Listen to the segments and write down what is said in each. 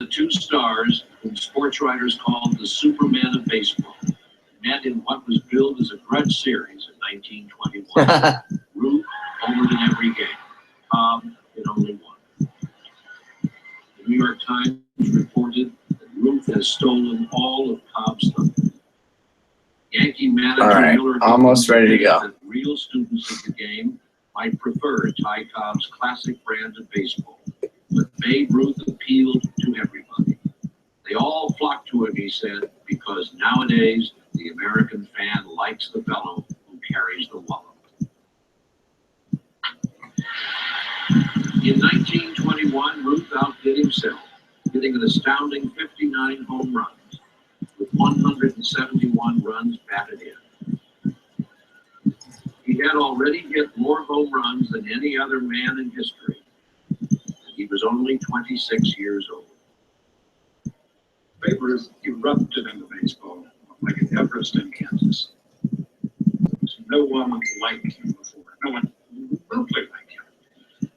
The two stars, whom sports writers called the Superman of baseball, met in what was billed as a grudge series in 1921. Ruth homered in every game. Cobb hit only one. The New York Times reported that Ruth has stolen all of Cobb's thunder. Yankee manager Miller almost ready to go. That real students of the game might prefer Ty Cobb's classic brand of baseball, but Babe Ruth appealed to everybody. They all flocked to him, he said, because nowadays the American fan likes the fellow who carries the wallop. In 1921, Ruth outdid himself, hitting an astounding 59 home runs, with 171 runs batted in. He had already hit more home runs than any other man in history. He was only 26 years old. Babe Ruth erupted into baseball like an Everest in Kansas. No one like him before. No one remotely like him.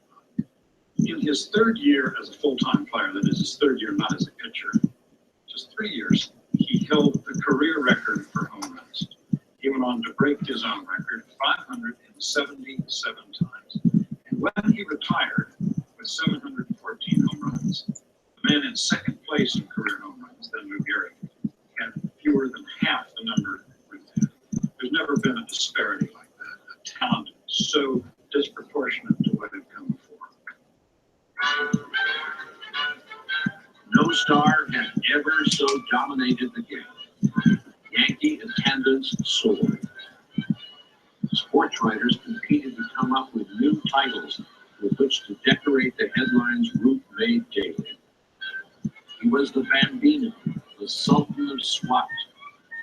In his third year as a full-time player, that is his third year not as a pitcher, just 3 years, he held the career record for home runs. He went on to break his own record 577 times. And when he retired with 714 home runs, the man in second place in career home runs, then Lou Gehrig, had fewer than half the number Ruth had. There's never been a disparity like that, a talent so disproportionate to what had come before. No star had ever so dominated the game. Yankee attendance soared. Sports writers competed to come up with new titles with which to decorate the headlines Ruth made daily. He was the Bambino, the Sultan of Swat,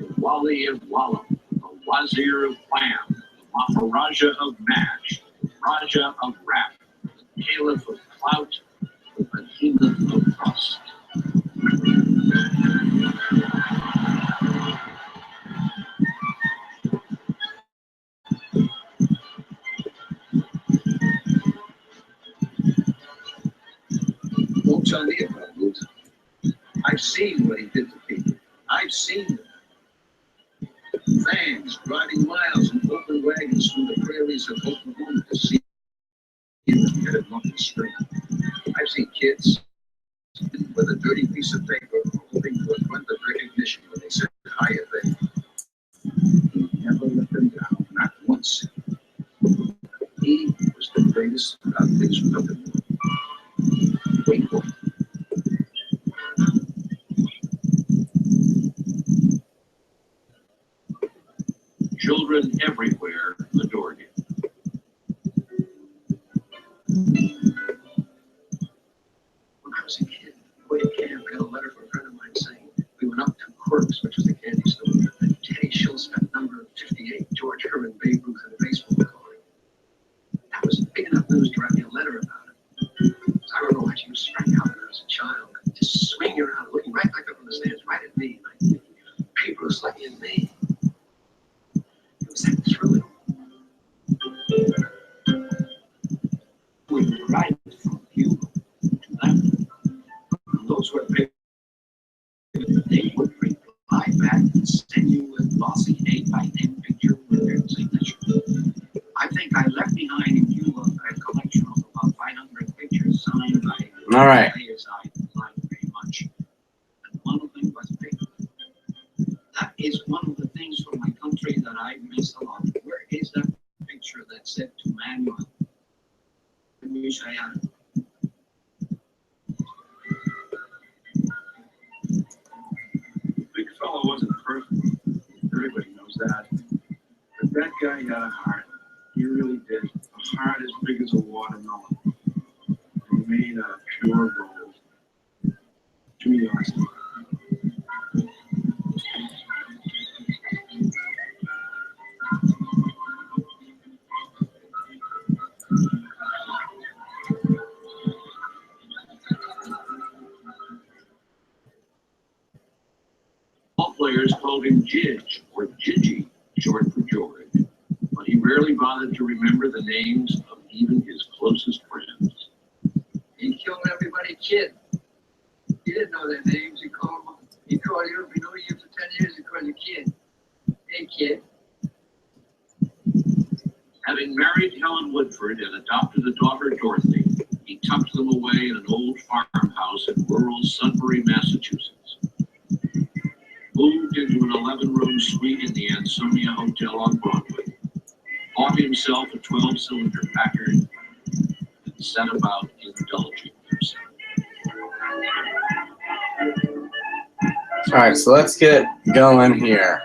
the Wali of Wallop, the Wazir of Wham, the Maharaja of Mash, the Raja of Rap, the Caliph of Clout, the Behemoth of Rust. Don't tell me about Ruth. I've seen what he did to people. I've seen them. Fans driving miles in open wagons through the prairies of Oklahoma to see him get a lucky string. I've seen kids with a dirty piece of paper hoping to a grunt of recognition when they said hi at them. He never let them down, not once. He was the greatest about things nothing. Wait for it. Children everywhere adored him. When I was a kid, way at camp, got a letter from a friend of mine saying we went up to Quirk's, which was a candy store, and Teddy Schultz got number 58, George Herman, Babe Ruth, and a baseball card. That was big enough news to write me a letter about it. I don't know how you sprang out when I was a child, just swinging around, looking right back up from the stands, right at me, like Babe Ruth's lucky at me. It was that thrilling. We cried from you to them. Those who had paid, they would reply back and send you a glossy 8x10 picture with their signature. I think I left behind in Cuba a collection of about 500 pictures signed by players I liked very much. And one of them was big. That is one of the things from my country that I miss a lot. Where is that picture that said to Manuel? I wish I had it. Big fellow wasn't perfect. Everybody knows that. But that guy had a heart. He really did. A heart as big as a watermelon. And made of pure gold. Jimmy Austin. All players called him Jidge or Gigi, short for George, but he rarely bothered to remember the names of even his closest friends. He killed everybody, kid. Yeah. didn't know their names. He called you. If you know you for 10 years, he called you kid. Hey, kid. Having married Helen Woodford and adopted a daughter, Dorothy, he tucked them away in an old farmhouse in rural Sudbury, Massachusetts. Moved into an 11-room suite in the Ansonia Hotel on Broadway. Bought himself a 12-cylinder Packard and set about indulging himself. All right, so let's get going here.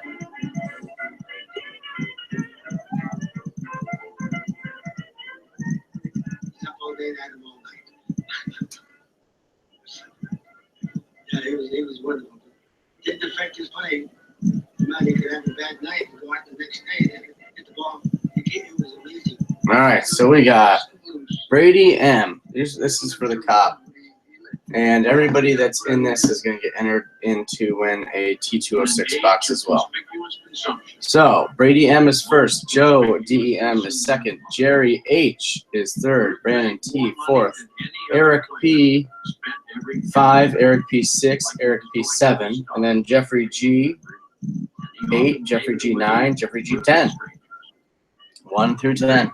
All day, night, and all night. Yeah, it was wonderful. Didn't affect his playing. You could have a bad night and go out the next day and hit the ball. It was amazing. All right, so we got Brady M. This is for the Cobb. And everybody that's in this is going to get entered in to win a T206 box as well. So, Brady M is first, Joe DEM is second, Jerry H is third, Brandon T fourth, Eric P 5, Eric P 6, Eric P 7, and then Jeffrey G 8, Jeffrey G 9, Jeffrey G 10. 1 through 10.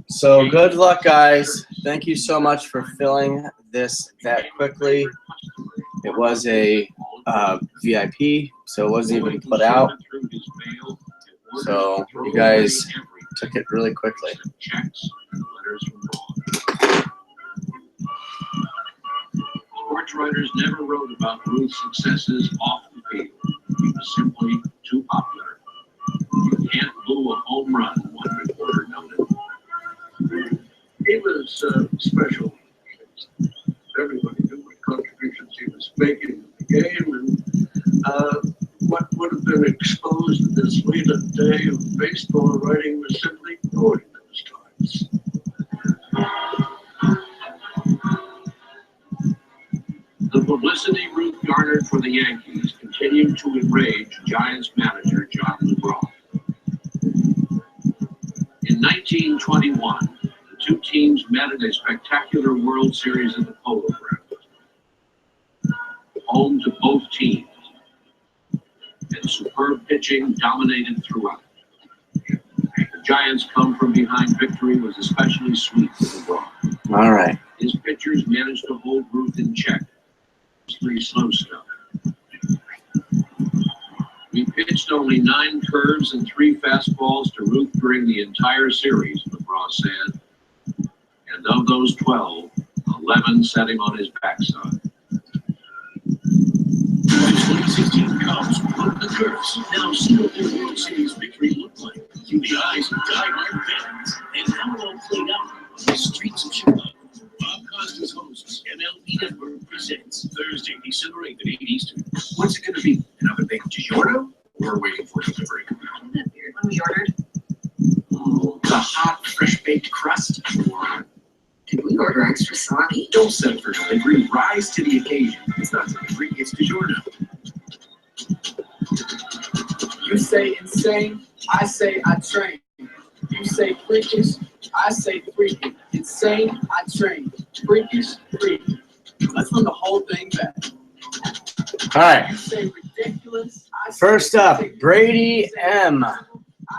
So good luck, guys. Thank you so much for filling this that quickly. It was a VIP, so it wasn't even put out. So you guys took it really quickly. Sports writers never wrote about Ruth's successes off the field. He was simply too popular. You can't boo a home run, one reporter noted. He was special. Everybody knew what contributions he was making in the game, and what would have been exposed in this later day of baseball writing was simply ignored in those times. The publicity Ruth garnered for the Yankees continued to enrage Giants manager John McGraw. In 1921, the two teams met in a spectacular World Series at the Polo Grounds. Home to both teams, and superb pitching dominated throughout. The Giants' come from behind victory was especially sweet for McGraw. All right. His pitchers managed to hold Ruth in check. Mostly slow stuff. We pitched only 9 curves and 3 fastballs to Ruth during the entire series, McGraw said. And of those 12, 11 set him on his backside. The 2016 Cubs broke the curse. Now see what their World Series victory looked like through the eyes of diehard fans and how it all played out on the streets of Chicago. Bob Costas hosts MLB Network presents Thursday, December 8th at 8 Eastern. What's it going to be? Another baked DiGiorno? We're waiting for delivery. Isn't that weird when we ordered? Oh, the hot, fresh-baked crust? Or Did we order extra soggy? don't settle for delivery. Rise to the occasion. It's not delivery, it's DiGiorno. You say insane, I say I train. You say freakish, I say freaky. Insane, I train. Freakish, freaky. Let's run the whole thing back. All right. You say ridiculous, I say First up, ridiculous. Brady M. I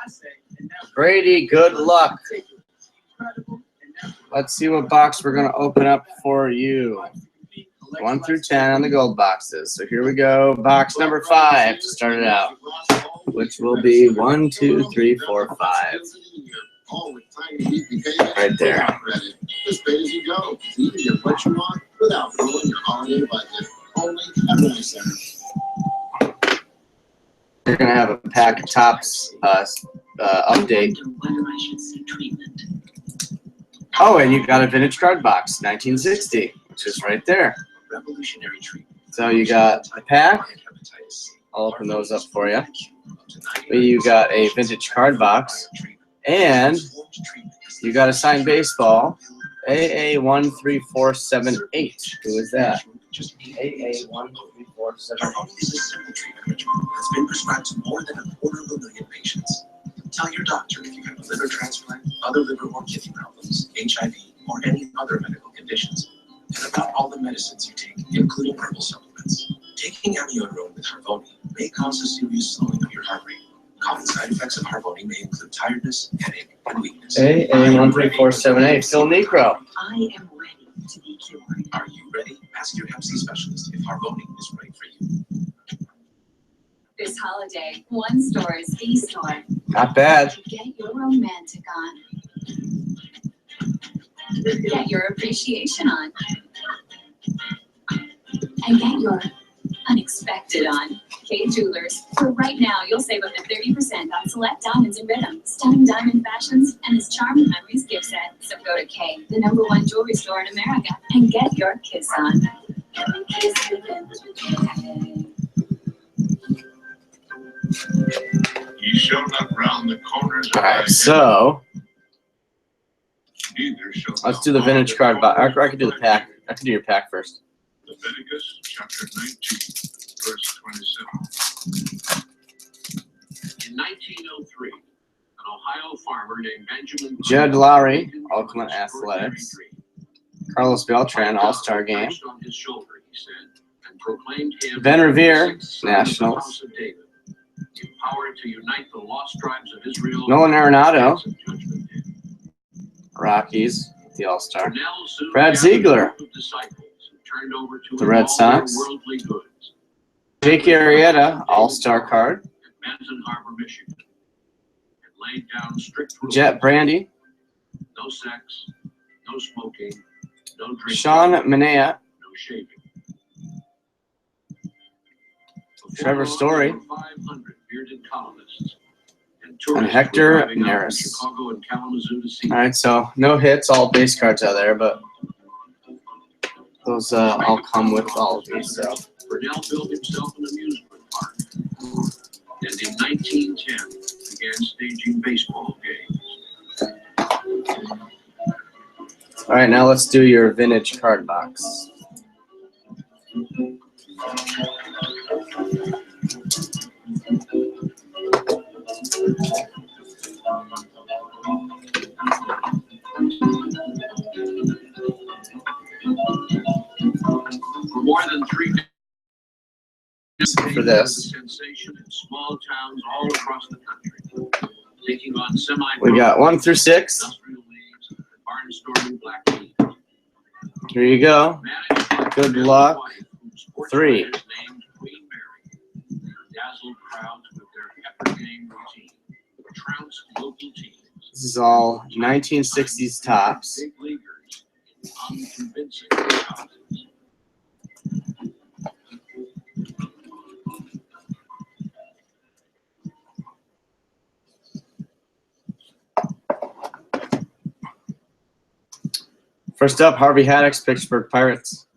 say inevitable. Brady, good luck. Incredible, inevitable. Let's see what box we're going to open up for you. 1 through 10 on the gold boxes. So here we go. Box number 5 to start it out, which will be 1, 2, 3, 4, 5. Right there. Just pay as you go. You can get what you want without blowing your holiday budget. Only at Rally Center. You're going to have a pack of Topps update. Whether I should seek treatment. Oh, and you got a vintage card box, 1960, which is right there. Revolutionary treatment. So you got a pack. I'll open those up for you. You got a vintage card box, and you got a signed baseball, AA13478. Who is that? AA13478. Narcotic is a simple treatment regimen that's been prescribed to more than 250,000 patients. Tell your doctor if you have a liver transplant, other liver or kidney problems, HIV, or any other medical conditions. and about all the medicines you take, including herbal supplements. Taking amiodarone with Harvoni may cause a serious slowing of your heart rate. Common side effects of Harvoni may include tiredness, headache, and weakness. AA13478, Phil Necro. I am ready to be cured. Are you ready? Ask your Hep C specialist if Harvoni is right for you. This holiday, one store is the store. Not bad. Get your romantic on. Get your appreciation on. And get your unexpected on. K Jewelers. For right now, you'll save up to 30% on select diamonds and rhythm, stunning diamond fashions, and this charming memories gift set. So go to K, the #1 jewelry store in America, and get your kiss on. Every kiss begins with K. He showed up round the corners. All right, so Neither shall let's do the vintage card box. I could do the pack. I could do your pack first. Leviticus chapter 19, verse 27. In 1903, an Ohio farmer named Benjamin Jed Lowry, Oakland Athletics. Carlos Beltran, All-Star Game. On his shoulder, he said, and proclaimed him Ben Revere, the sixth son of the Nationals. house of David, empowered to unite the lost tribes of Israel. Nolan Arenado, and Judgment Day. Rockies, the All-Star. Cornell soon Brad gathered a Ziegler, group of disciples who turned over to the him Red all their Sox. worldly goods. Jake Arrieta, All-Star card. At Benton Harbor, Michigan, and laid down strict rules. Jet Brandy, No sex, no smoking, no drinking, Sean Manea, no shaving. Trevor Story, 500 bearded colonists and and tourists Hector were driving out from Neris. Chicago and Kalamazoo to see All right, so no hits, all base cards out there, but those all come with all of these. So Burnell built himself an amusement park, and in 1910 began staging baseball games. all right, now let's do your vintage card box. For more than 3 decades, For this, sensation in small towns all across the country, taking on semi. we got 1 through 6. Industrial leagues and barnstorming black teams. Here you go. Managed by Good Burnell's luck. wife, whom sports 3. writers named Queen Mary, dazzled crowds with their pepper game routine, trounced local teams. This is all 1960s tops. Big leaguers in unconvincing houses. First up, Harvey Haddock's Pittsburgh Pirates.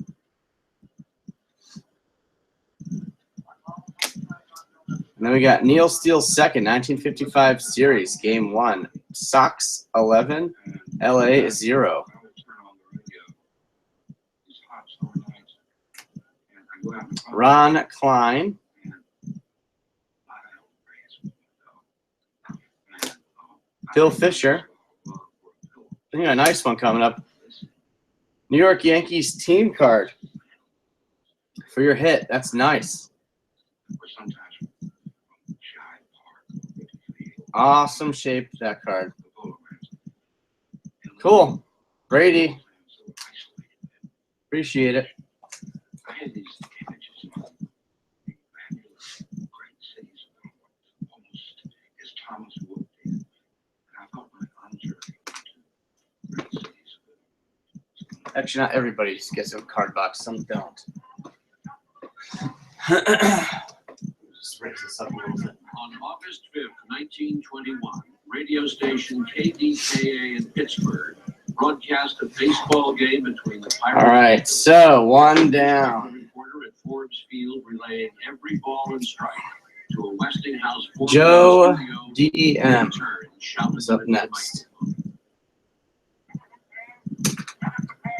And then we got Neil Steele's second, 1955 series, Game 1. Sox 11, LA 0. Ron Klein. Bill Fisher. We got a nice one coming up. New York Yankees team card for your hit. That's nice. Awesome shape, that card. Cool. Brady. Appreciate it. Actually, not everybody gets a card box. Some don't. Just raise this up a little bit. On August 5th, 1921, radio station KDKA in Pittsburgh broadcast a baseball game between the Pirates. All right, so one down. The reporter at Forbes Field relaying every ball and strike to a Westinghouse Joe studio. DM Turn, shouted is up into the next.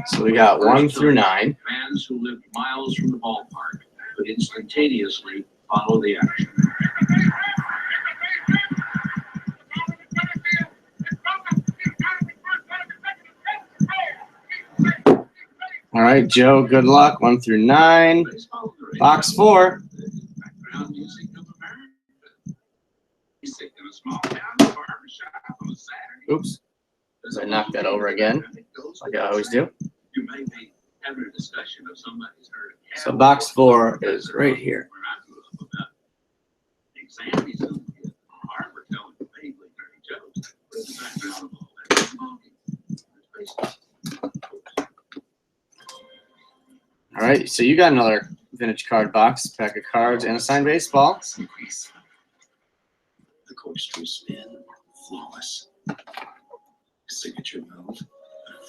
So we got 1 through 9. Fans who lived miles from the ballpark could instantaneously follow the action. All right, Joe, good luck. 1 through 9. Box 4. Background music of America. Music in a small town barbershop on a Saturday. Oops. I knocked that over again, like I always do. You may be having a discussion of somebody's heard of So box 4 is right here. where I grew up about exam he's going to get Harvard telling vaguely dirty jokes. But in the background of all that is smoking. It's basically All right, so you got another vintage card box, pack of cards, and a signed baseball. The corkscrew spin, flawless. Signature move,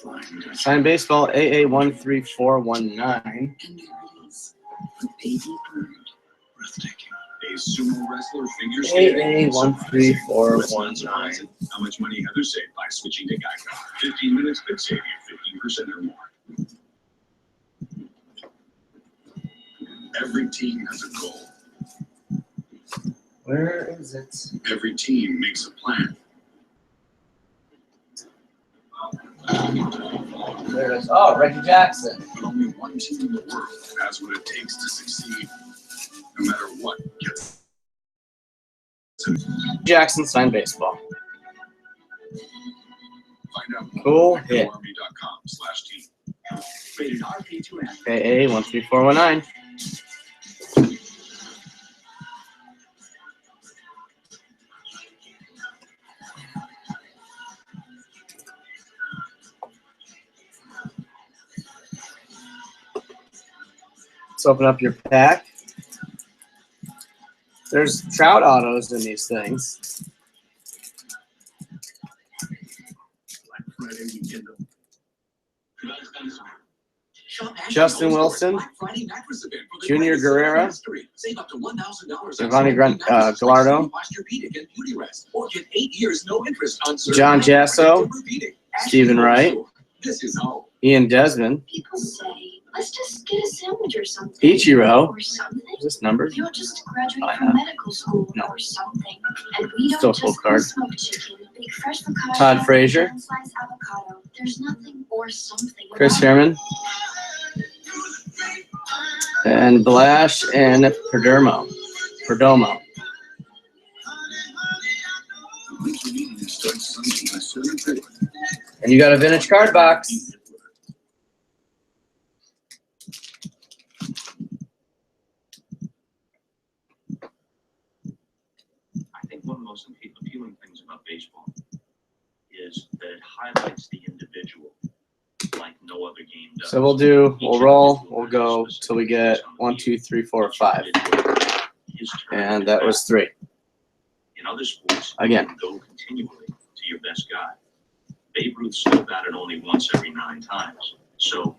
flying Dutch. Signed baseball AA13419. And release. A baby bird. Breathtaking. A sumo wrestler figure skating. AA13419. How much money others save by switching to Geico? 15 minutes could save you 15% or more. Every team has a goal. Where is it? Every team makes a plan. There it is. Oh, Reggie Jackson. But only one team in the world has what it takes to succeed, no matter what gets. Jackson signed baseball. Find out more Cool at hit. GoArmy.com/team. Rated RP2M. AA13419. Let's open up your pack. There's Trout autos in these things. Black Friday weekend. Justin Wilson, Junior Guerrera, Giovanni Gallardo, John Jasso, Stephen Wright, Ian Desmond, People say, let's just get a sandwich or something. Ichiro. Or something. Is this numbered? You'll just graduate Oh, from yeah. medical school No. or something. And we Still don't full just card. smoke chicken, bake fresh focaccia, Todd Frazier. and slice avocado. There's nothing or something. Chris about Herman, and Blash and Perdomo. And you got a vintage card box. I think one of the most appealing things about baseball is that it highlights the individual like no other game does. So we'll roll, we'll go till we get 1, 2, 3, 4, 5. And that was 3. In other sports, Again. you go continually to your best guy. Babe Ruth still batted only once every 9 times. So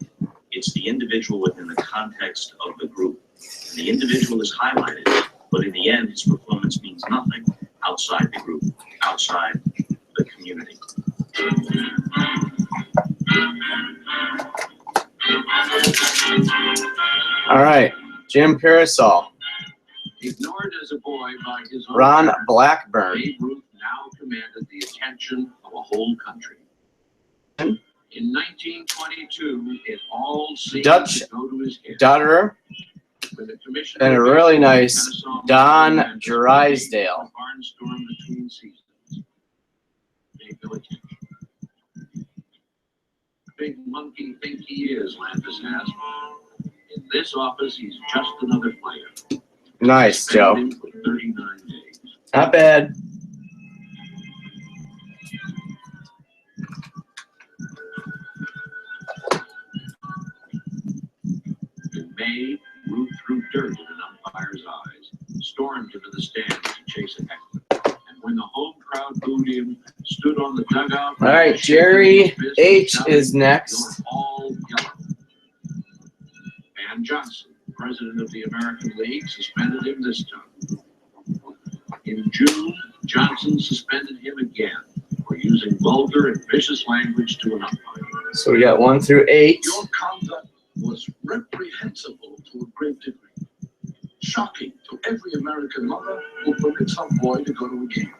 it's the individual within the context of the group. And the individual is highlighted, but in the end, his performance means nothing outside the group, outside the community. All right, Jim Parasol, Ignored as a boy by his own Ron parents, Blackburn, Babe Ruth now commanded the attention of a whole country. In 1922, it all seemed Dutch to go to his head. Dotterer, When the commissioner and a of really baseball nice Kennesaw Don Mountain Drysdale. Barnstorm between seasons. Paid no attention. Big monkey think he is, Landis has. In this office, he's just another player. Nice, Joe. Suspended him for 39 days. Not bad. In May, Ruth threw dirt in an umpire's eyes, stormed into the stands to chase a heckler. And when the home crowd booed him, stood on the dugout. All right, Jerry H is next. "You're all yellow." Van Johnson, president of the American League, suspended him this time. In June, Johnson suspended him again for using vulgar and vicious language to an umpire. So we got 1 through 8. Your conduct was reprehensible to a great degree. Shocking to every American mother who permits her boy to go to a game.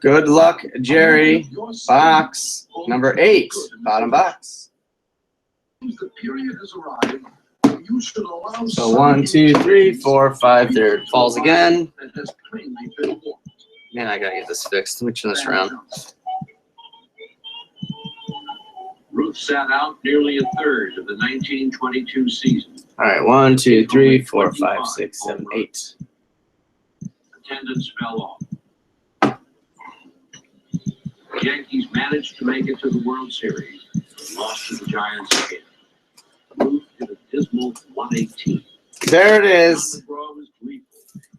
Good luck, Jerry. Your son Box number 8, bottom box. owns the period has arrived. You should allow So 1, 2, 3, 4, 5. There it falls again. that has plainly been warned. Man, I gotta get this fixed. Let me turn this around. Ruth sat out nearly a third of the 1922 season. All right, 1, 2, 3, 4, 5, 6, 7, 8. Attendance fell off. The Yankees managed to make it to the World Series, but lost to the Giants again. Ruth hit a dismal 118. There it is. McGraw was gleeful.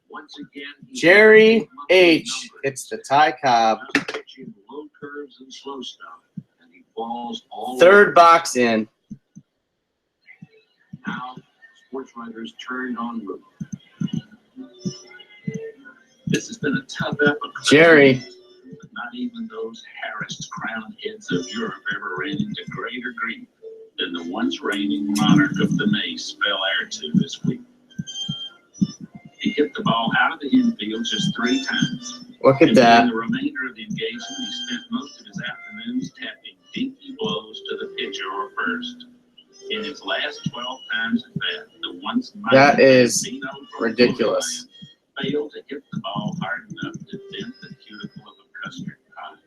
Once again, he Jerry hit H. numbers. It's the Ty Cobb. Just pitching low curves and slow stuff, and he falls all Third over. box in. Now, sports writers turned on Ruth. This has been a tough episode. Jerry. But not even those harassed crowned heads of Europe ever ran into greater grief than the once reigning monarch of the mace fell heir to this week. He hit the ball out of the infield just 3 times. Look at And that. during the remainder of the engagement, he spent most of his afternoons tapping dinky blows to the pitcher or first. In his last 12 times at bat, the once That mighty is Bambino from ridiculous. Florida failed to hit the ball hard enough to dent the cuticle of a custard pie.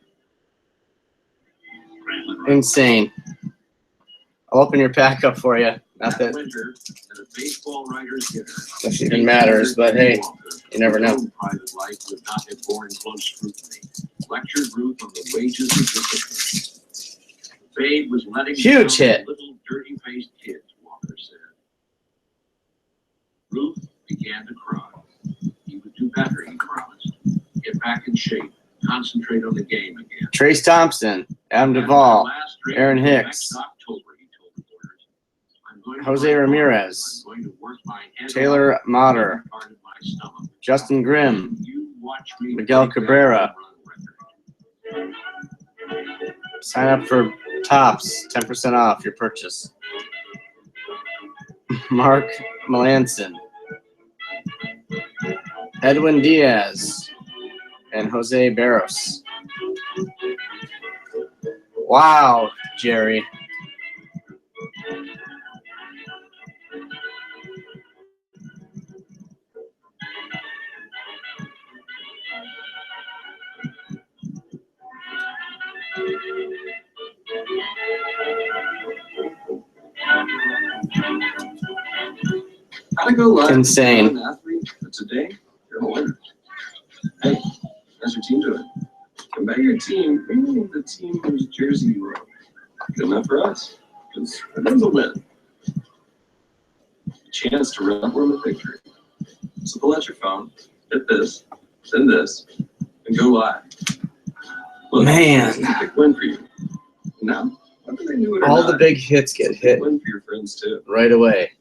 Grantland wrote, Insane. I'll open your pack up for you. Not That that winter, at a baseball writer's dinner, this even matters, but hey, you never know. His own private life would not have borne close scrutiny. Lectured Ruth on the wages of discipline. Babe was letting Huge down hit. little dirty-faced kids, Walker said. Ruth began to cry. He would do better, he promised. Get back in shape. Concentrate on the game again. Trace Thompson, Adam And Duvall, my last dream Aaron was Hicks, next October, he told reporters. I'm going to Jose work hard. Ramirez, I'm going to work my head Taylor off Motter, every part of my stomach. Justin Grimm, You watch me Miguel break that Cabrera. home run record. Sign up for Tops, 10% off your purchase. Mark Melanson, Edwin Diaz, and Jose Barros. Wow, Jerry. Gotta go left. Insane. You're an athlete, but today, you're a winner. Hey, how's your team doing? And by your team, we mean the team whose jersey you wore. Good enough for us, because it was a win. A chance to run for the victory. So pull out your phone, hit this, then this, and go live. Look, Man. it's a big win for you. Now, whether they knew it or All not, the big hits get it's a big hit win for your friends too. right away.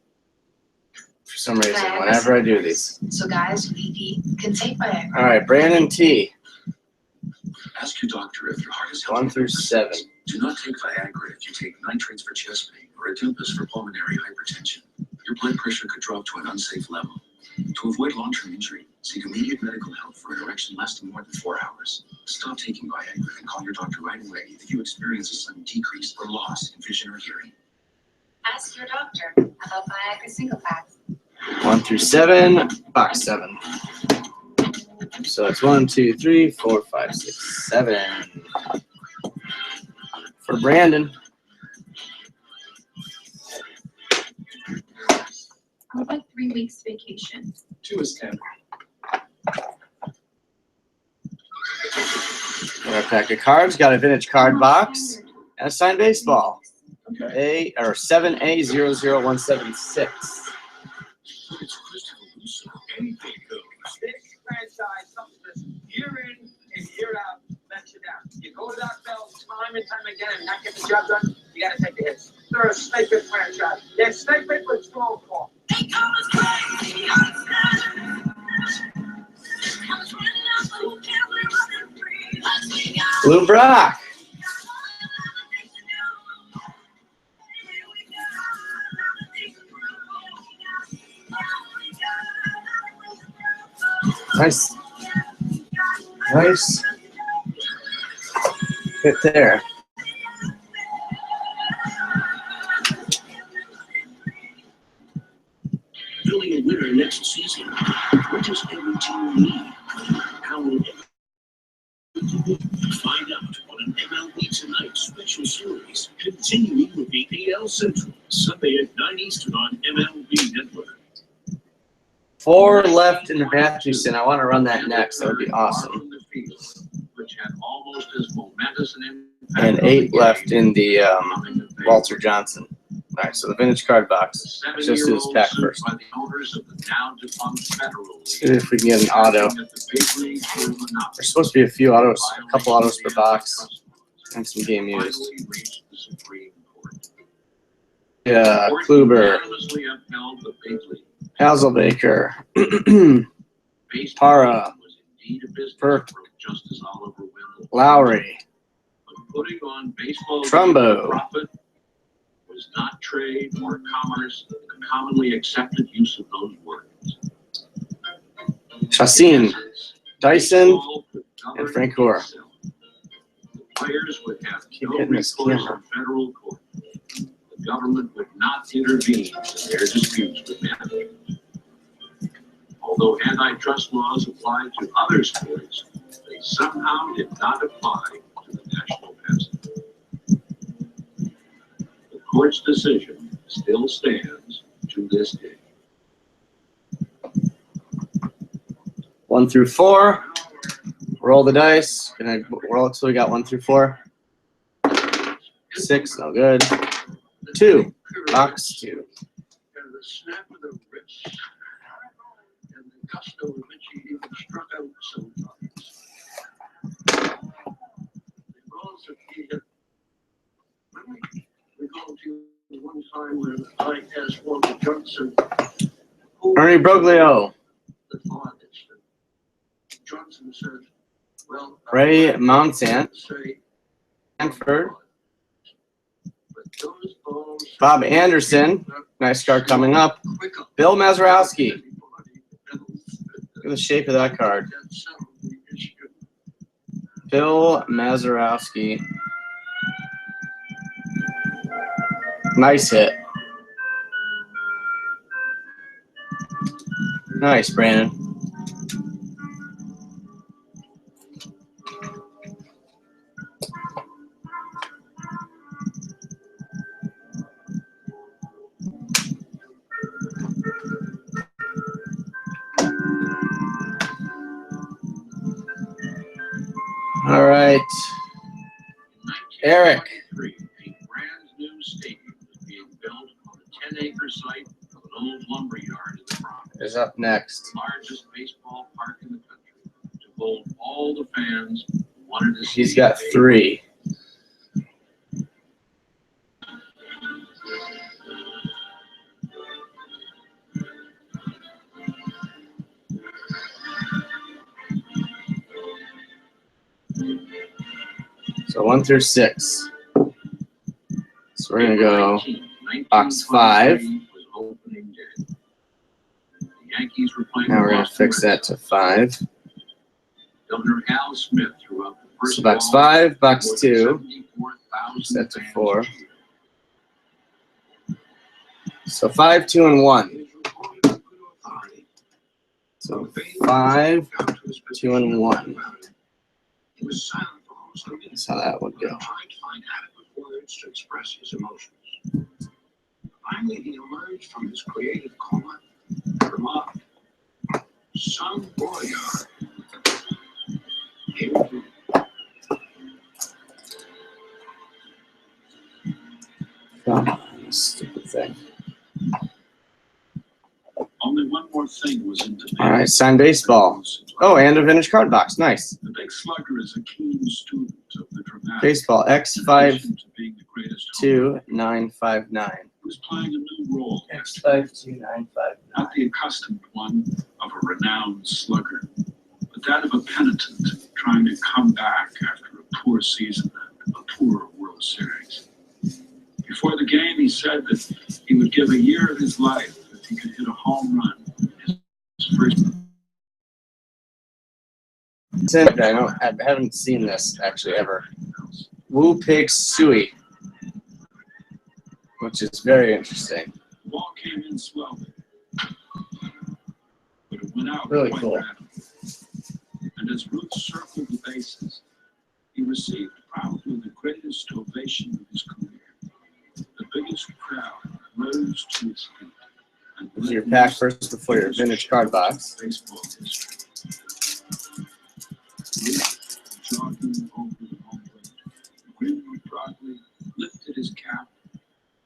For some reason, whenever I do these. So guys, we can take Viagra. All right, Brandon T. ask your doctor if your heart is 1 through 7. Do not take Viagra if you take nitrates for chest pain or Olympus for pulmonary hypertension. Your blood pressure could drop to an unsafe level. To avoid long-term injury, seek immediate medical help for an erection lasting more than 4 hours. Stop taking Viagra and call your doctor right away if you experience a sudden decrease or loss in vision or hearing. Ask your doctor about Viagra single packs. 1 through 7, box 7. So it's 1, 2, 3, 4, 5, 6, 7. For Brandon. How about 3 weeks vacation? 2 is 10. Got our pack of cards, got a vintage card box, and a signed baseball. Okay. 7A00176. It's Christopher Russo. Anything goes. This franchise, something that's year in and year out, lets you down. You go to that bell time and time again and not get the job done, you gotta take the hits. They're a snake pit franchise. They're snake pit with strong call. Blue Brock. Nice. Nice. Hit there. building a winner next season? What does every team need? How will find out on an MLB Tonight special series, continuing with AL Central, Sunday at 9 Eastern on MLB Network. 4 left in the Mathewson. I want to run that next. That would be awesome. Which had almost as momentous an impact And on 8 the left game in the coming of Walter Johnson. All right, so the vintage card box. Let's just do this pack served first. by the owners of the now defunct Federal See if we can get an auto. At the big league for monopoly. There's supposed to be a few autos, a couple autos per box, and some game used. Finally reached the Supreme Court. Yeah, Court Kluber, unanimously upheld the big league. Hazelbaker, Baseball Para, was indeed a business Perk, for Justice Oliver Wendell. Lowry, But putting on baseball Trumbo. for profit was not trade or commerce, the commonly accepted use of those words. Chassin, In essence, Dyson, baseball could govern and Frank Gore. itself. The players would have Keep no hitting this recourse camera. in federal court. The government would not intervene in their disputes with management. Although antitrust laws applied to other sports, they somehow did not apply to the national pastime. The court's decision still stands to this day. 1 through 4. Roll the dice. Can I roll it till we got 1 through 4? 6, no good. 2, box 2. And the snap of the wrist, and the gusto with which he even struck out sometimes. The balls that he had. We called you one time when I asked Walter Johnson, who Ernie Broglio, the thought is that Johnson said, well, Ray I'd Mounsant, say, Hanford, but those balls Bob Anderson, nice card coming up. quick up. Bill Mazeroski. Look at the shape of that card. That settled the issue. Bill Mazeroski. Nice hit. Nice, Brandon. All right. Eric. A brand new stadium was being built on a 10-acre site of an old lumber yard in the Bronx. Is up next. The largest baseball park in the country to hold all the fans who wanted to see. He's got a 3. So 1 through 6. So we're gonna go box 5. was opening day. The Yankees were playing Now we're the gonna Boston fix that to 5. Governor Al Smith threw out the first So box ball 5, box more than 2. 74,000 Set to fans 4. cheered. So 5, 2, and 1. So 5, 2, and 1. He was silent for almost a minute. That's how that would go. Trying to find adequate words to express his emotions. Finally, he emerged from his creative coma and remarked, "Some boy Here we go." Come on, stupid thing. Only one more thing was in demand. All right, signed baseball. Oh, and a vintage card box. Nice. The big slugger is a keen student of the dramatic. Baseball In addition X52 to being the greatest home run, 959. he was playing a new role, X52 959. not the accustomed one of a renowned slugger, but that of a penitent trying to come back after a poor season and a poor World Series. Before the game, he said that he would give a year of his life if he could hit a home run in his first. I haven't seen this actually ever. Woo Pig Suey, which is very interesting. The ball came in slowly. went out Really quite cool. rapidly. And as Ruth circled the bases, he received probably the greatest ovation of his career. The biggest crowd rose to its feet. And This is your pack first before your vintage card box. Baseball history. Ruth, jogging over the home plate, grinned broadly, lifted his cap,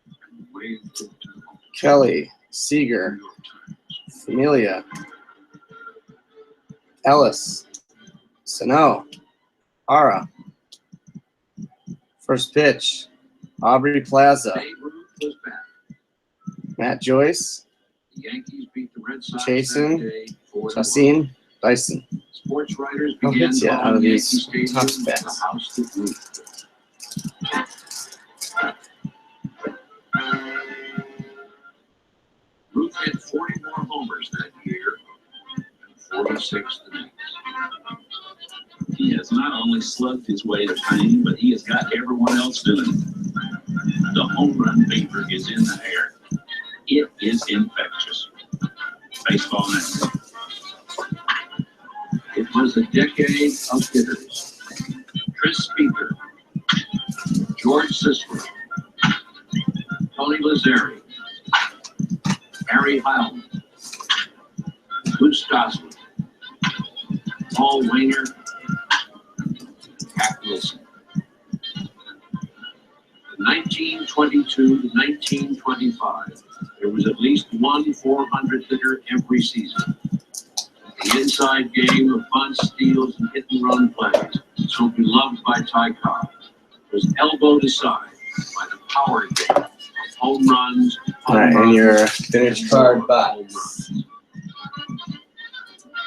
and waved it to the home Kelly, Seager, New York Times. Familia, Ellis, Sano, Ara. First pitch, Aubrey Plaza, Babe Ruth was back. Matt Joyce, The Yankees beat the Red Sox Jason, that day 4-1. Chassin, Dyson. Sports writers How began hits ya out of calling Yankee these Stadium top the specs? house that Ruth built. Ruth hit 40 more homers that year and 46 the next. He has not only slugged his way to fame, but he has got everyone else doing it. The home run fever is in the air. It is infectious. Baseball Magazine. It was a decade of hitters. Chris Speaker, George Sisler, Tony Lazzari, Harry Heilman, Bruce Gosling, Paul Wainer, Pat Wilson. From 1922 to 1925, there was at least one 400 hitter every season. The inside game of bunts, steals, and hit-and-run plays, so beloved by Ty Cobb, was elbowed aside by the power game of home runs. All right, and your vintage card box.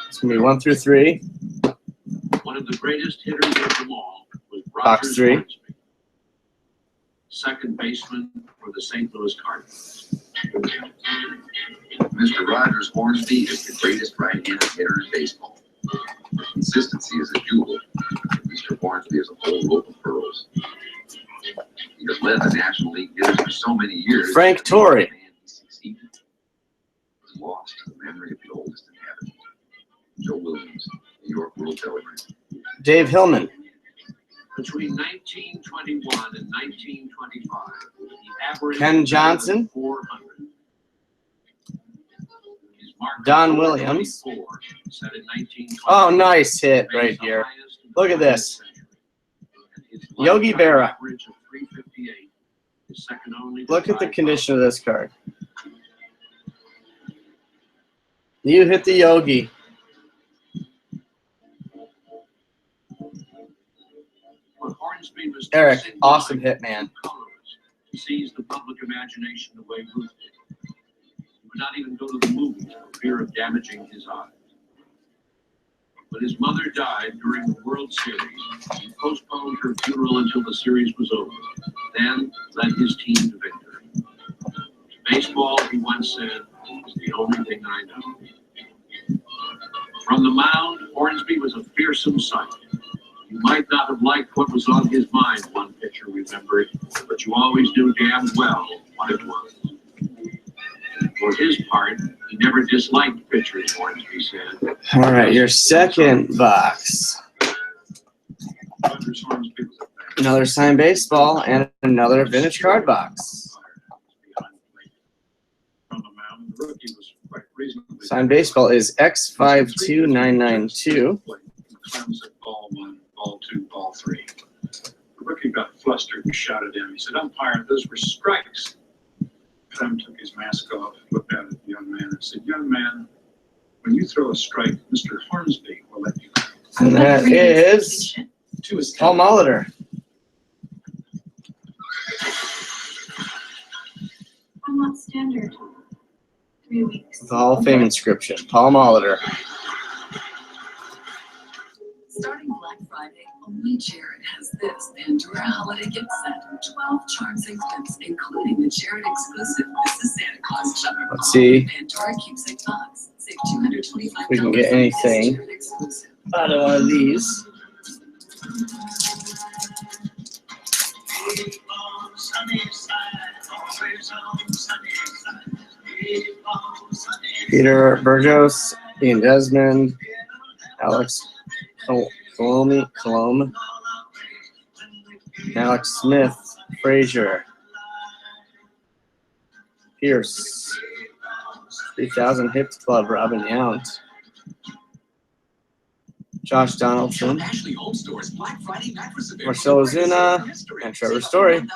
It's gonna be 1 through 3. One of the greatest hitters of them all was Box Roger 3. Hornsby, second baseman for the St. Louis Cardinals. Mr. Rogers Hornsby is the greatest right-handed hitter in baseball. Consistency is a jewel. Mr. Hornsby is a whole rope of pearls. He has led the National League hitters for so many years. Frank Torrey. He succeeded. Was lost to the memory of the oldest inhabitant. Joe Williams, New York World Telegram. Dave Hillman, Between 1921 and 1925, the average Ken Johnson, 400. His mark Don of Williams. 424, set in 1920. Oh, nice hit Made right the here. highest in the Look at 20th this. century. And his Yogi lifetime Berra. average of 358 is second only to Look at the Ty condition Cobb. of this card. You hit the Yogi. But Hornsby was Eric, too awesome single-minded hit, man. and colorless to seize the public imagination the way Ruth did. He would not even go to the movies for fear of damaging his eyes. When his mother died during the World Series, he postponed her funeral until the series was over, then led his team to victory. Baseball, he once said, is the only thing I know. From the mound, Hornsby was a fearsome sight. You might not have liked what was on his mind, one pitcher remembered, but you always knew damn well what it was. For his part, he never disliked pitchers, Hornsby said. All right, your second box. Rogers Hornsby was a fan. Another signed baseball and another vintage card box. From the mound, the rookie was quite reasonably. Signed baseball is X52992. Clemson, ball 1, ball 2, ball 3. The rookie got flustered and shouted at him. He said, "Umpire, those were strikes." Clem took his mask off, looked at the young man, and said, "Young man, when you throw a strike, Mr. Hornsby will let you go." And that is Paul Molitor. I'm not standard. 3 weeks. The Hall of Fame inscription. Paul Molitor. Starting Black Friday, only Jared has this Pandora holiday gift set. 12 charms and gifts, including the Jared exclusive This is Santa Claus jar. Let's see. Pandora keepsake box. Save $225. We can get anything. Jared exclusive. Out of one of these. Peter Burgos, Ian Desmond, Alex Colome, Alex Smith, Frazier, Pierce, 3000 Hits Club, Robin Yount, Josh Donaldson, Marcelo Zuna, and Trevor Story. $1,000 on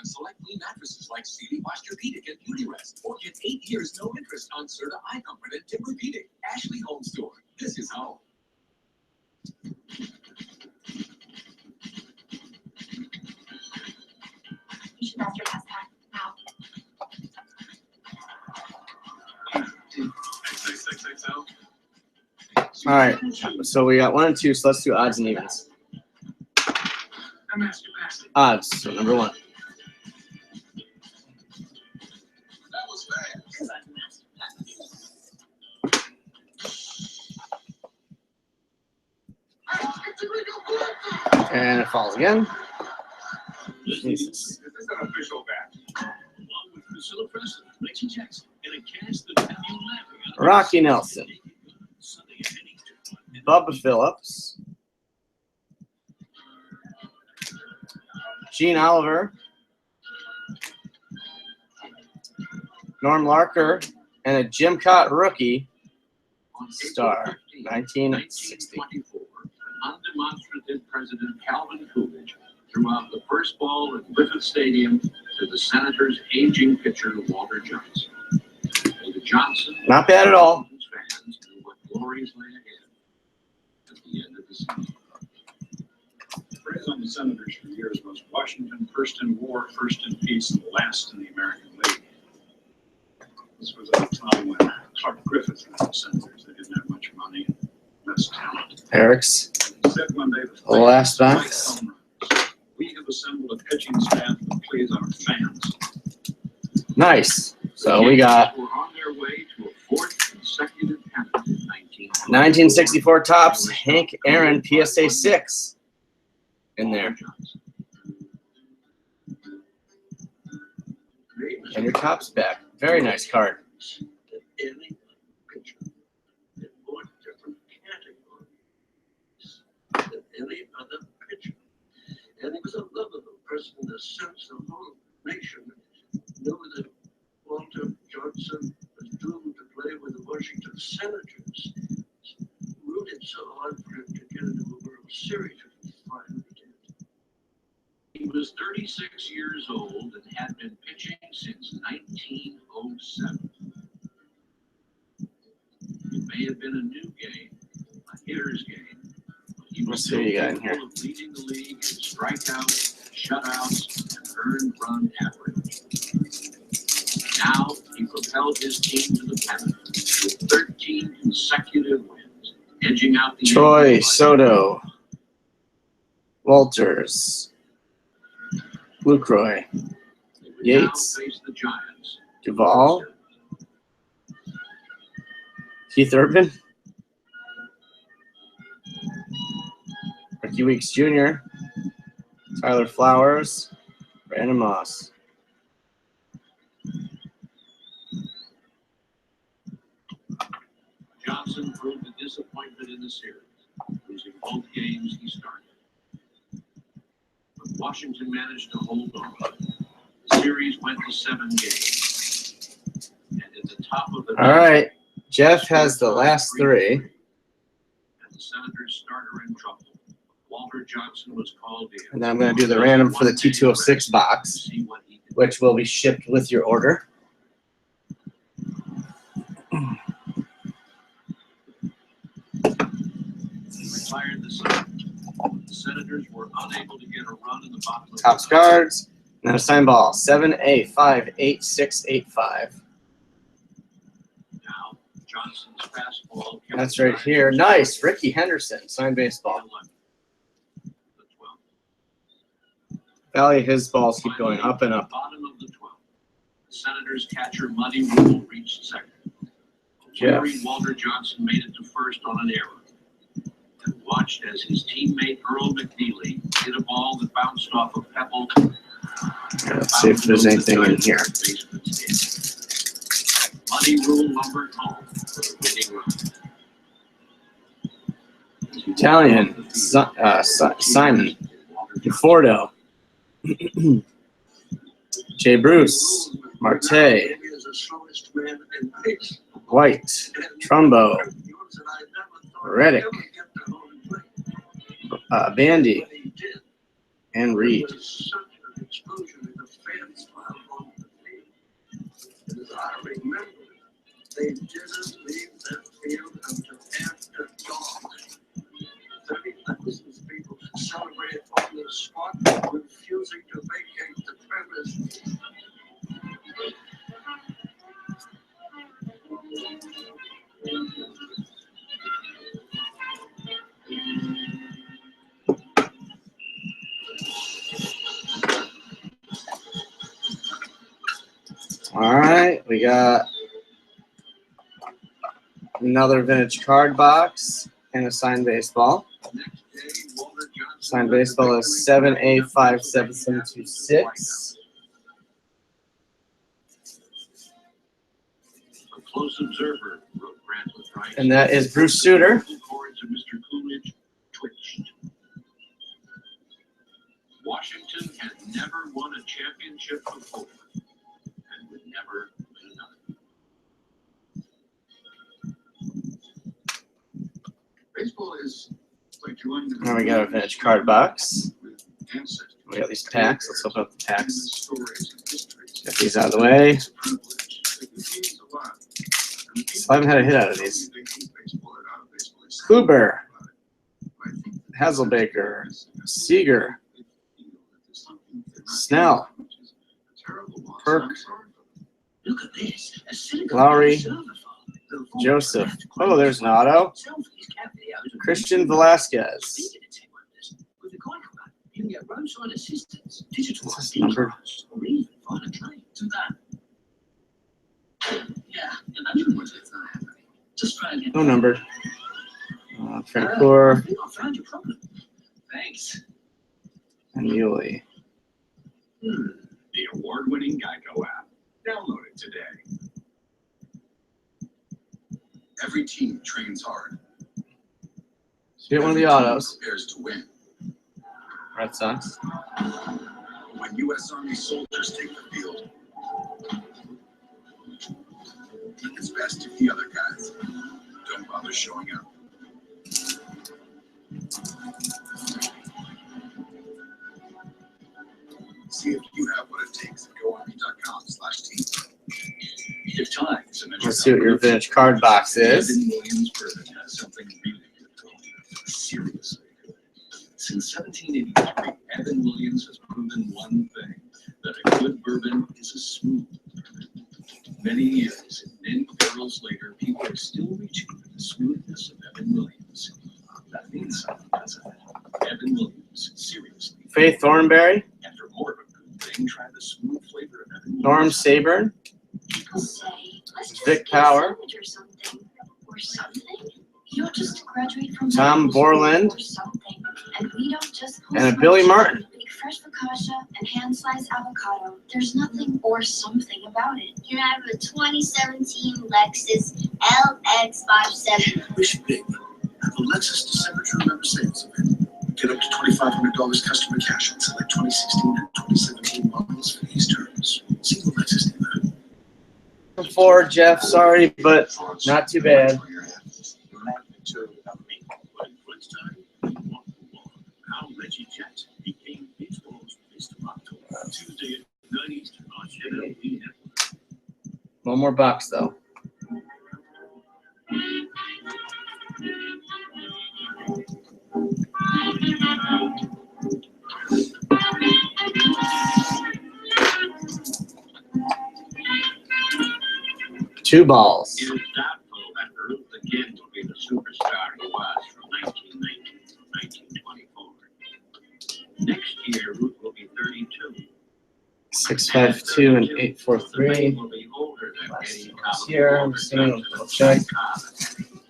select clean mattresses like Sealy, Posturepedic, and Beauty Rest, or get 8 years no interest on Serta Eye Comfort and Tempur-Pedic. Ashley Home Store. This is home. You should ask your best now. XXXXL. All right, so we got 1 and 2, so let's do odds and evens. I'm asking Massey. Odds, so number 1. That was bad. And it falls again. Jesus. This is an official bat. Along with Priscilla Presley, Reggie Jackson, and a cast that have you laughing. Rocky Nelson, Sunday at Henningsen. Bubba Phillips, Gene Oliver, Norm Larker, and a Jim Cott rookie, star, 1960. 1924, undemonstrative President Calvin Coolidge threw out the first ball at Griffith Stadium to the Senators' aging pitcher Walter Johnson. Walter Johnson, Not bad at all. fans knew what glories lay ahead at the end of the season. The phrase on the Senators for years was Washington first in war, first in peace, and last in the American League. This was at a time when Clark Griffith ran the Senators. They didn't have much money and less talent. Eric's He said one day, the last box. We have assembled a pitching staff that please our fans. Nice. So we got Were on their way to a fourth consecutive pennant in 1964 Topps, Hank Aaron, PSA 6 in there. And your Topps back. Very nice card. Any picture in more different categories than any other picture. And he was a lovable person in the sense the whole nation knew that Walter Johnson was doomed to play with the Washington Senators. Rooted so hard for him to get into the World Series, which he finally did. He was 36 years old and had been pitching since 1907. It may have been a new game, a hitter's game, but he was Let's see still what you got in capable of leading the league in strikeouts, shutouts, and earned run average. Now he propelled his team to the pennant with 13 consecutive wins, edging out the Troy, Yankees by Soto, Walters, Lucroy, They would Yates, now face the Giants. Duvall, Keith Urban, Ricky Weeks Jr., Tyler Flowers, Brandon Moss. Johnson proved a disappointment in the series, losing both games he started. But Washington managed to hold on. The series went to 7 games. And at the top of the All right. Jeff has the last 3. And the Senators starter in trouble. Walter Johnson was called in. And then I'm going to do the random for the T206 To box, see what he could which will be shipped with your order. retired the Senators. The Senators were unable to get a run in the bottom of Topps the ninth. cards. And then a sign ball. 7A58685. Now, Johnson's fastball. kept That's the right Giants here. in Nice. Ricky Henderson. Signed the baseball. 11th. The 12th. Valley, his balls keep going up and up. Bottom of the 12th. The Senators catcher Muddy Rule reached second. Jeff. Weary Walter Johnson made it to first on an error. And watched as his teammate Earl McNeely hit a ball that bounced off a pebble. Let's see if there's anything in here. Muddy Rule lumbered home for the winning run. Italian, Simon. Conforto. Jay Bruce. Marte. Is the slowest man in pace. White. Trumbo. Reddick. Bandy. And Reed. It was such an explosion in the fans pile on the field. As I remember, they didn't leave that field until after dawn. 30,000 people celebrated on the spot, refusing to vacate the premise. All right, we got another vintage card box and a signed baseball. Signed baseball is 7A57726. A close observer wrote Grant with Price. And that is Bruce Sutter. The chords of Mr. Coolidge twitched. Washington had never won a championship before and would never win another. Baseball is like joining the. Now we got a vintage card box. We got these packs. Let's open up the packs. Get these out of the way. Still haven't had a hit out of these. Kluber, Hazelbaker, Seager, Snell, Perk, Look at this. A silicone Lowry, silver foil. Joseph. Oh, there's an auto. Christian Velasquez. Speaking of tech wonders, with the Geico app, you can get roadside assistance, digital Is this ID numbered? cards, or even find a claim to that. Yeah, imagine what it's not happening. Just try again. No numbered. I Francoeur think I found your problem. Thanks. and Muley. The award-winning Geico app. Download it today. Every team trains hard. So get one of the autos. Prepares to win. Red Sox. When U.S. Army soldiers take the field, it's best if the other guys don't bother showing up. See if you have what it takes at GoArmy.com/team. If time is a measure Let's see what your vintage card box is. Evan Williams bourbon has something really good going. Seriously good. Since 1783, Evan Williams has proven one thing, that a good bourbon is a smooth bourbon. Many years and many barrels later, people are still reaching for the smoothness of Evan Williams. That means something, doesn't it? Evan Williams, seriously. Faith Thornberry, And for more of a good thing, try the smooth flavor of Evan Norm Williams. Saburn, People say, let's just Vic get Power. a sandwich or something. Or something. You don't just graduate from Tom medical school Borland, or something. And we don't just post and a Billy lunches Martin. and bake fresh focaccia and hand sliced avocado. There's nothing or something about it. Can I have a 2017 Lexus LX57? Wish big. At the Lexus December to Remember sales event. Get up to $2,500 customer cash on select 2016 and 2017 models for these terms. See the Lexus dealer. Before Jeff, sorry, but not too bad. How Reggie Jet became baseball's Mr. October. Tuesday at 9 Eastern on MLB Network. One more box though. Two balls. It is doubtful that Ruth again will be the superstar he was from 1919 to 1924. Next year, Ruth will be 32. 652 and 843. Will be older than Eddie Cobb. This year, I'm just gonna double check.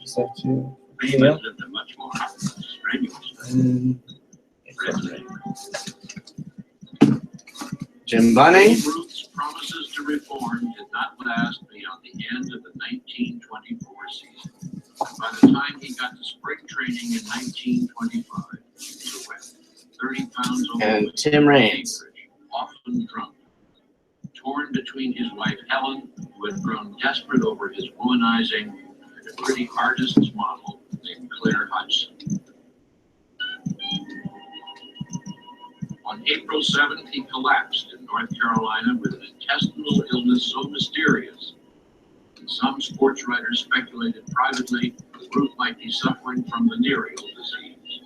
652. They Yeah. lived a much more strenuous And 843. Jim Bunning. Ruth's promises to reform did not last beyond the end of the 1924 season. By the time he got to spring training in 1925, he was a wreck. 30 pounds overweight, And Tim Raines. often drunk. Torn between his wife Helen, who had grown desperate over his womanizing, and a pretty artist's model named Claire Hudson. On April 7th, he collapsed in North Carolina with an intestinal illness so mysterious. Some sports writers speculated privately that Ruth might be suffering from venereal disease.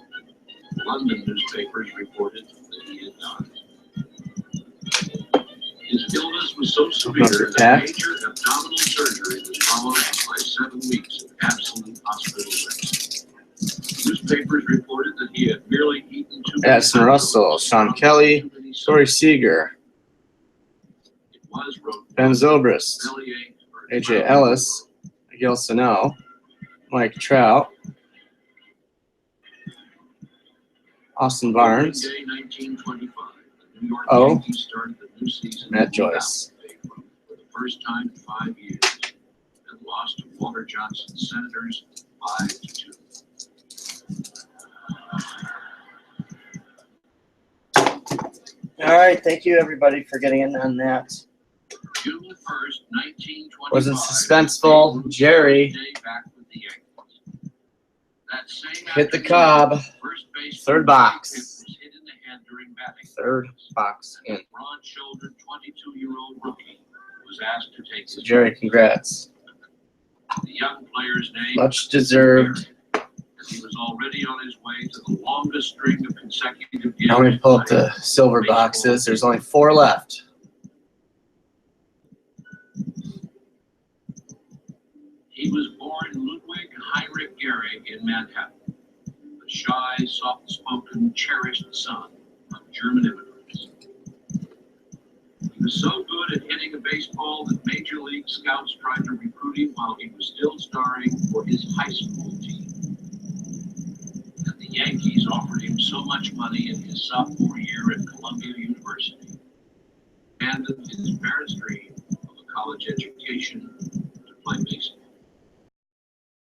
London newspapers reported that he had died. His illness was so severe that major abdominal surgery was followed by 7 weeks of absolute hospital rest. Newspapers reported that he had merely eaten too many Addison Russell, Sean Kelly, Corey Seager, Ben Zobrist, AJ Ellis, Miguel Sano, Mike Trout, Austin Barnes, Matt Joyce. For the first time in 5 years, and lost to Walter Johnson's Senators 5-2. All right, thank you everybody for getting in on that. June 1st, 1925. Wasn't suspenseful. Jerry hit the Cobb. Third box. Third box in. Broad-shouldered 22-year-old rookie was asked to take So Jerry, congrats. the young player's name. Much deserved. He was already on his way to the longest string of consecutive games. Now we pull up the silver boxes. There's only 4 left. He was born Ludwig Heinrich Gehrig in Manhattan, the shy, soft-spoken, cherished son of German immigrants. He was so good at hitting a baseball that Major League scouts tried to recruit him while he was still starring for his high school team. And the Yankees offered him so much money in his sophomore year at Columbia University, abandoned his parents' dream of a college education to play baseball.